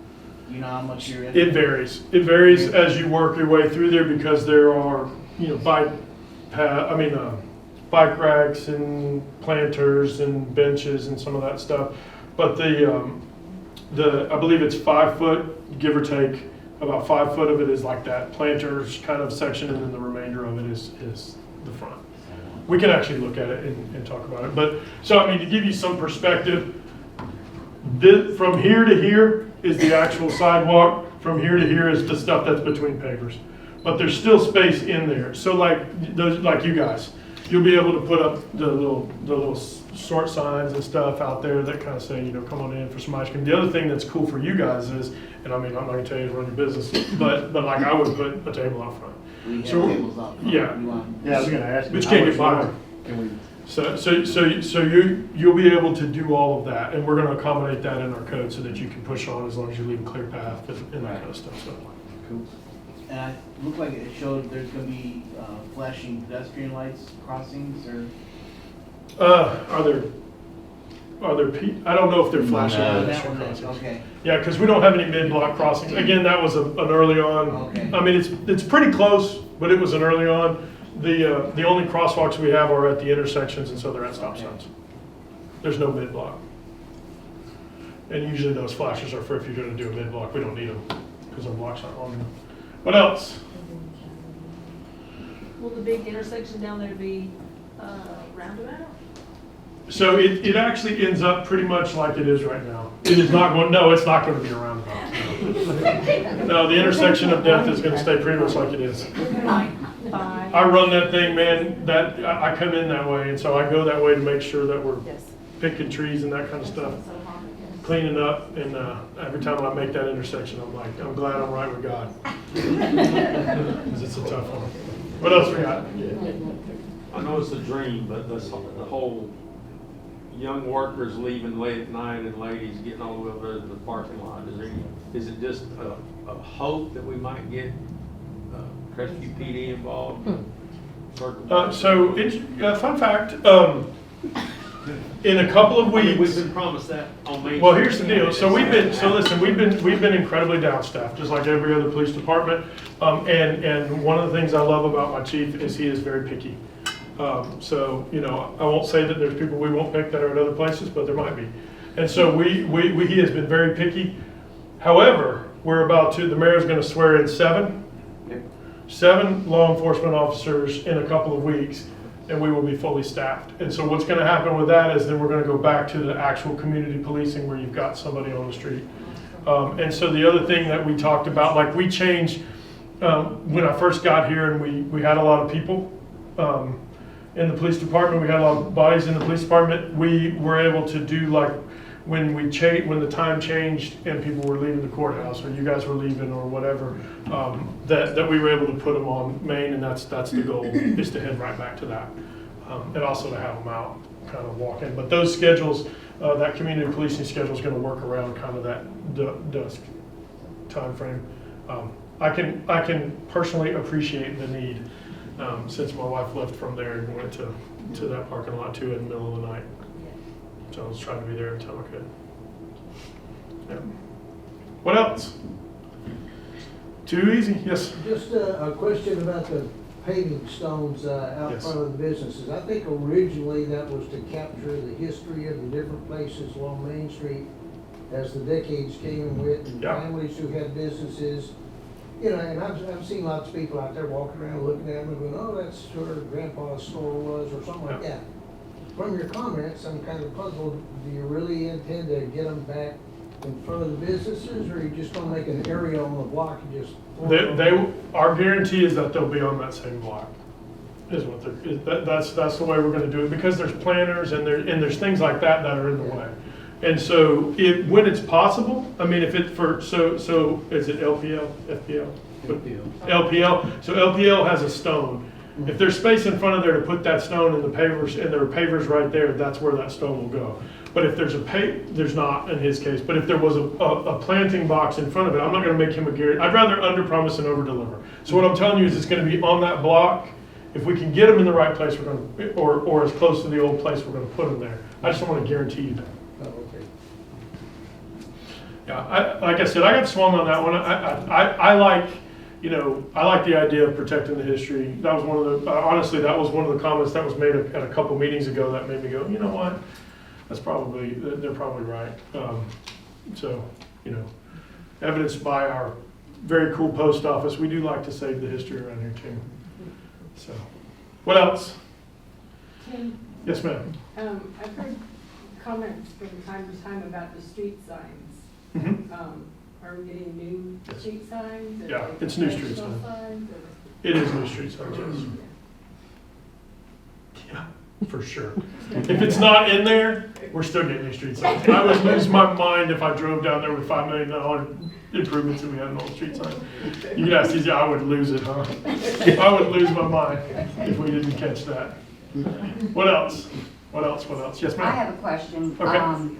Do you know how much you're in? It varies. It varies as you work your way through there because there are, bike racks and planters and benches and some of that stuff. But I believe it's 5 foot, give or take. About 5 foot of it is like that planters kind of section, and then the remainder of it is the front. We can actually look at it and talk about it. But so to give you some perspective, from here to here is the actual sidewalk. From here to here is the stuff that's between pavers. But there's still space in there. So like you guys, you'll be able to put up the little short signs and stuff out there that kind of say, come on in for some ice cream. The other thing that's cool for you guys is, and I'm not gonna tell you to run your business, but like I would put a table out front. We have So, tables out front. yeah. We want- Yeah, I was gonna ask you. But you how can't much get by more them. Can we? So you'll be able to do all of that, and we're gonna accommodate that in our code so that you can push on as long as you leave a clear path and that kind of stuff, so. Cool. And it looked like it showed there's gonna be flashing pedestrian lights crossings or? Are there I don't know if they're flashing. No. That one is, okay. Yeah, because we don't have any mid-block crossings. Again, that was an early on. Okay. It's pretty close, but it was an early on. The only crosswalks we have are at the intersections, and so they're at stop signs. There's no mid-block. And usually those flashes are for if you're gonna do a mid-block. We don't need them, because our blocks aren't long enough. What else? Will the big intersection down there be roundabout? So it actually ends up pretty much like it is right now. It is not going, no, it's not gonna be a roundabout. No, the intersection of death is gonna stay pretty much like it is. I run that thing, man, I come in that way, and so I go that way to make sure that we're picking trees and that kind of stuff, cleaning up, and every time I make that intersection, I'm glad I'm right with God. Because it's a tough one. What else we got? I know it's a dream, but the whole young workers leaving late at night and ladies getting all the way over to the parking lot, is it just a hope that we might get Crestview PD involved? So, fun fact, in a couple of weeks. We've been promised that on Main Street. Well, here's the deal. So we've been incredibly downstaffed, just like every other police department. And one of the things I love about my chief is he is very picky. So, I won't say that there's people we won't pick that are at other places, but there might be. And so he has been very picky. However, the mayor's gonna swear in 7 law enforcement officers in a couple of weeks, and we will be fully staffed. And so what's gonna happen with that is then we're gonna go back to the actual community policing where you've got somebody on the street. And so the other thing that we talked about, like we changed, when I first got here and we had a lot of people, in the police department, we had a lot of bodies in the police department, we were able to do like, when the time changed and people were leaving the courthouse, or you guys were leaving or whatever, that we were able to put them on Main, and that's the goal, is to head right back to that. And also to have them out, kind of walk in. But those schedules, that community policing schedule is gonna work around kind of that dusk timeframe. I can personally appreciate the need, since my wife left from there and went to that parking lot too in the middle of the night. So I was trying to be there every time I could. Yeah. What else? Too easy, yes. Just a question about the paving stones out Yes. front of the businesses. I think originally that was to capture the history of the different places along Main Street as the decades came and went, and Yeah. families who had businesses. And I've seen lots of people out there walking around looking at them and going, oh, that's where Grandpa's store was, or something like that. From your comments, I'm kind of puzzled. Do you really intend to get them back in front of the businesses, or are you just gonna make an area on the block and just? Our guarantee is that they'll be on that same block. That's the way we're gonna do it, because there's planters and there's things like that that are in the way. And so when it's possible, I mean, if it so is it LPL, FPL? LPL. So LPL has a stone. If there's space in front of there to put that stone in the pavers, and there are pavers right there, that's where that stone will go. But if there's there's not in his case, but if there was a planting box in front of it, I'm not gonna make him a guarantee. I'd rather underpromise and overdeliver. So what I'm telling you is it's gonna be on that block. If we can get them in the right place, we're gonna, or as close to the old place, we're gonna put them there. I just don't wanna guarantee you that. Oh, okay. Yeah, like I said, I got swung on that one. I like, you know, I like the idea of protecting the history. That was one of the, honestly, that was one of the comments that was made at a couple meetings ago that made me go, you know what? That's probably, they're probably right. So, you know, evidenced by our very cool post office, we do like to save the history around here too. So, what else? Tim, Yes, ma'am. I've heard comments from time to time about the street signs. Mhm. Are we getting new street signs? Or Yeah, it's new street professional signs. signs, or- It is new street signs, yes. Yeah, for sure. If it's not in there, we're still getting new street signs. I would lose my mind if I drove down there with $5 million improvements and we had an old street sign. You could ask these, I would lose it, huh? I would lose my mind if we didn't catch that. What else? What else? What else? Yes, I ma'am. have a question. Okay.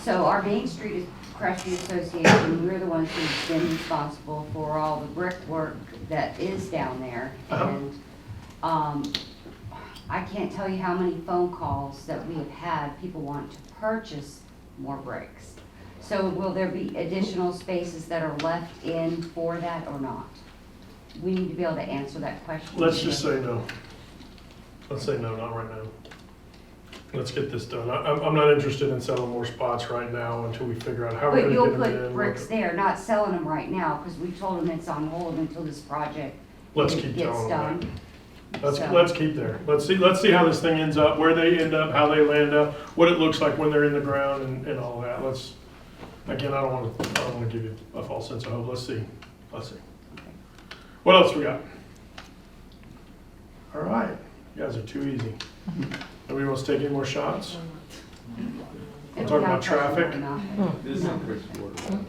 So our Main Street Crestview Association, we're the ones who've been responsible for all the brickwork that is down there. Uh-huh. And I can't tell you how many phone calls that we have had, people want to purchase more bricks. So will there be additional spaces that are left in for that or not? We need to be able to answer that question. Let's just say no. Let's say no, not right now. Let's get this done. I'm not interested in selling more spots right now until we figure out how we're But gonna you'll get them in. put bricks there, not selling them right now, because we told them it's on hold until this project Let's keep gets telling them done. that. So- Let's keep there. Let's see how this thing ends up, where they end up, how they land up, what it looks like when they're in the ground and all that. Again, I don't wanna give you a false sense of hope. Let's see. What else we got? All right, you guys are too easy. Nobody wants to take any more shots? We'll talk about traffic. This is Chris Porter.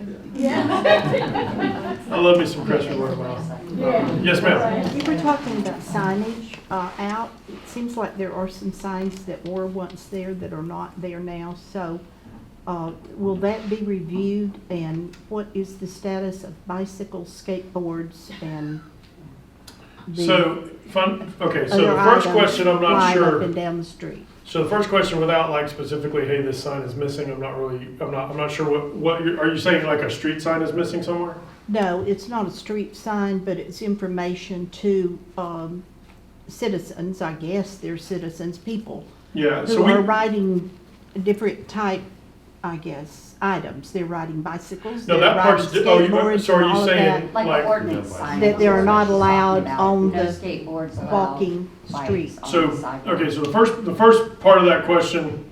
I love me some Crestwood word of mouth. Yes, ma'am. We were talking about signage out. It seems like there are some signs that were once there that are not there now. So will that be reviewed? And what is the status of bicycles, skateboards, and So the first items question, I'm not lying sure. up and down the street? So the first question, without like specifically, hey, this sign is missing, I'm not sure what are you saying, like a street sign is missing somewhere? No, it's not a street sign, but it's information to citizens, I guess they're citizens, people. Yeah, Who so are we, riding different type, I guess, items. They're riding bicycles, no, they're that riding part's, skateboards so are and all you of saying, that. Like an ordinance sign. That they're not allowed Talking about. on No the skateboards allowed, walking bikes street. on So, the sidewalk. okay, so the first part of that question,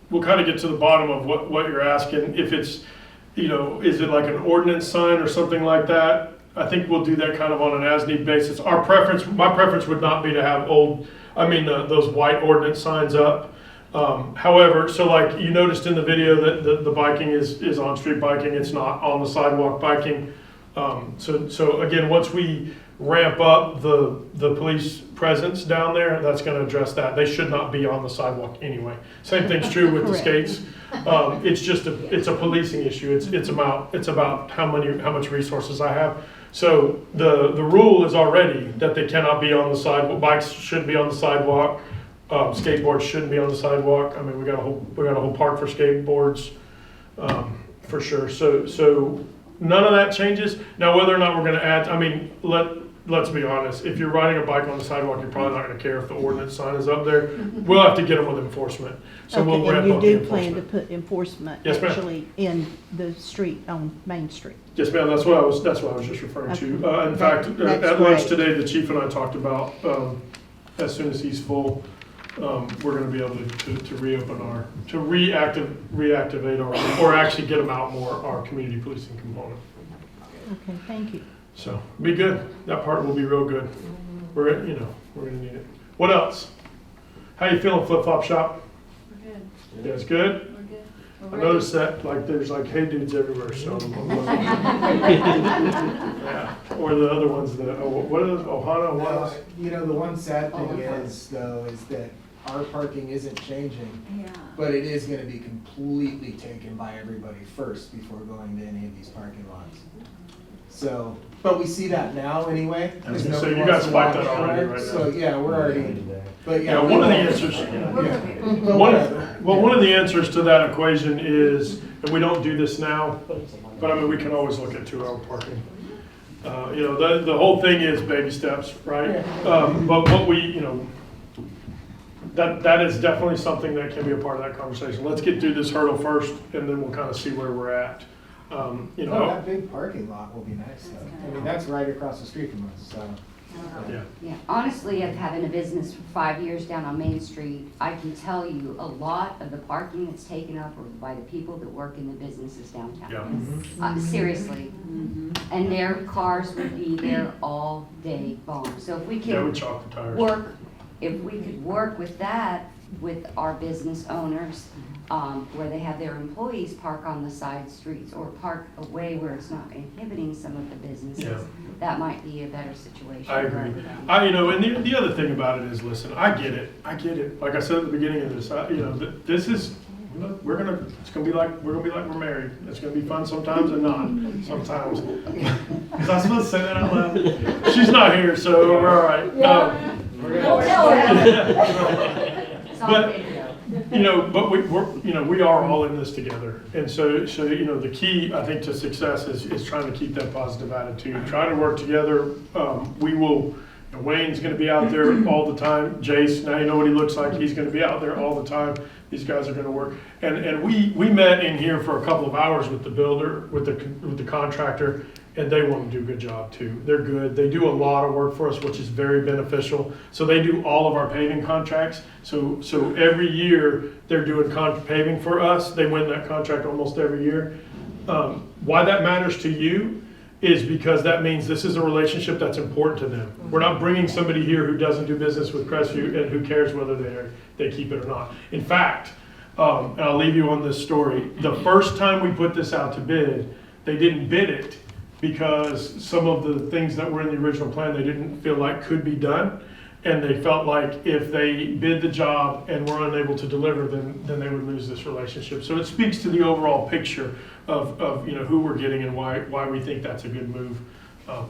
we'll kind of get to the bottom of what you're asking. If it's, is it like an ordinance sign or something like that? I think we'll do that kind of on an as-need basis. My preference would not be to have those white ordinance signs up. However, so like you noticed in the video that the biking is on-street biking, it's not on the sidewalk biking. So again, once we ramp up the police presence down there, that's gonna address that. They should not be on the sidewalk anyway. Same thing's true with the skates. It's a policing issue. It's about how much resources I have. So the rule is already that they cannot be on the sidewalk. Bikes should be on the sidewalk. Skateboards shouldn't be on the sidewalk. I mean, we got a whole park for skateboards, for sure. So none of that changes. Now, whether or not we're gonna add, let's be honest, if you're riding a bike on the sidewalk, you're probably not gonna care if the ordinance sign is up there. We'll have to get them with enforcement. So we'll Okay, ramp and up you the do plan to enforcement. put enforcement Yes, ma'am. actually in the street, on Main Street? Yes, ma'am, that's what I was just referring to. In fact, That's at lunch great. today, the chief and I talked about, as soon as he's full, we're gonna be able to reopen reactivate or actually get them out more, our community policing component. Okay, thank you. So, be good. That part will be real good. We're gonna need it. What else? How you feeling, Flip Flop Shop? We're good. You guys good? We're good. I noticed that, like, there's like hey dudes everywhere, so. Yeah, or the other ones, what are those, Ohana, No, you know, the one sad thing is, though, is that our parking isn't changing, but it is gonna be completely taken by everybody first before going to any of these parking lots. So, but we see that now anyway. I was gonna nobody say, you wants guys to spiked walk that already around. right now. So, yeah, we're already, but Yeah, yeah. one of the answers, one of the answers to that equation is, and we don't do this now, but I mean, we can always look at 2-hour parking. You know, the whole thing is baby steps, right? But what we, you know, that is definitely something that can be a part of that conversation. Let's get through this hurdle first, and then we'll kind of see where we're at. You know, that big parking lot will be nice though. I mean, that's right across the street from us, so. Yeah, honestly, of having a business for 5 years down on Main Street, I can tell you a lot of the parking that's taken up are by the people that work in the businesses downtown. Seriously. And their cars would be there all day long. So if we Yeah, we could chalk the tires. if we could work with that, with our business owners, where they have their employees park on the side streets or park away where it's not inhibiting some of the businesses, that might be a better situation. I agree. You know, and the other thing about it is, listen, I get it. Like I said at the beginning of this, you know, this is, we're gonna be like we're married. It's gonna be fun sometimes and not sometimes. Was I supposed to say that out loud? She's not here, so we're all right. But you know, but we are all in this together, and so you know, the key I think to success is trying to keep that positive attitude, trying to work together. We will. Wayne's going to be out there all the time. Jace, now you know what he looks like. He's going to be out there all the time. These guys are going to work. And we met in here for a couple of hours with the builder, with the contractor, and they want to do a good job too. They're good. They do a lot of work for us, which is very beneficial. So they do all of our paving contracts. So every year they're doing paving for us. They win that contract almost every year. Why that matters to you is because that means this is a relationship that's important to them. We're not bringing somebody here who doesn't do business with Crestview and who cares whether they keep it or not. In fact, and I'll leave you on this story, the first time we put this out to bid, they didn't bid it because some of the things that were in the original plan they didn't feel like could be done. And they felt like if they bid the job and were unable to deliver, then they would lose this relationship. So it speaks to the overall picture of you know, who we're getting and why we think that's a good move.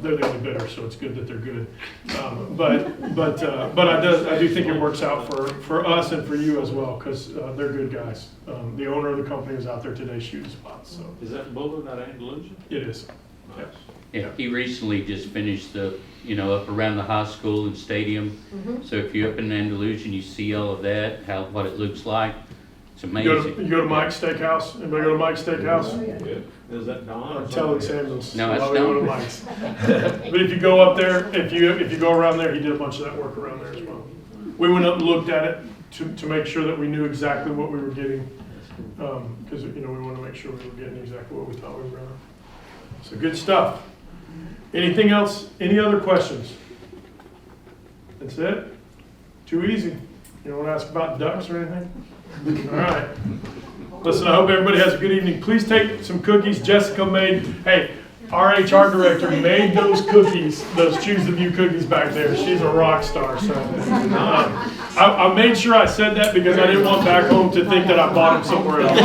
They're the only bidder, so it's good that they're good. But I do think it works out for us and for you as well, because they're good guys. The owner of the company is out there today shooting spots. So is that building at Andalusia? it is. Nice. Yeah, he recently just finished up around the high school and stadium. So if you're up in Andalusia and you see all of that, what it looks like, it's amazing. You go to Mike's Steakhouse? Anybody go to Mike's Steakhouse? Yeah. Is that Don? Telling Samuels. No, it's Why we go to Don. Mike's. But if you go up there, if you go around there, he did a bunch of that work around there as well. We went up and looked at it to make sure that we knew exactly what we were getting, because you know, we want to make sure we were getting exactly what we thought we were going to. So good stuff. Anything else? Any other questions? That's it? Too easy. You don't want to ask about ducks or anything? All right. Listen, I hope everybody has a good evening. Please take some cookies. Jessica made, hey, our HR director made those cookies, those Choose the View cookies back there. She's a rock star. So I made sure I said that because I didn't want back home to think that I bought them somewhere else.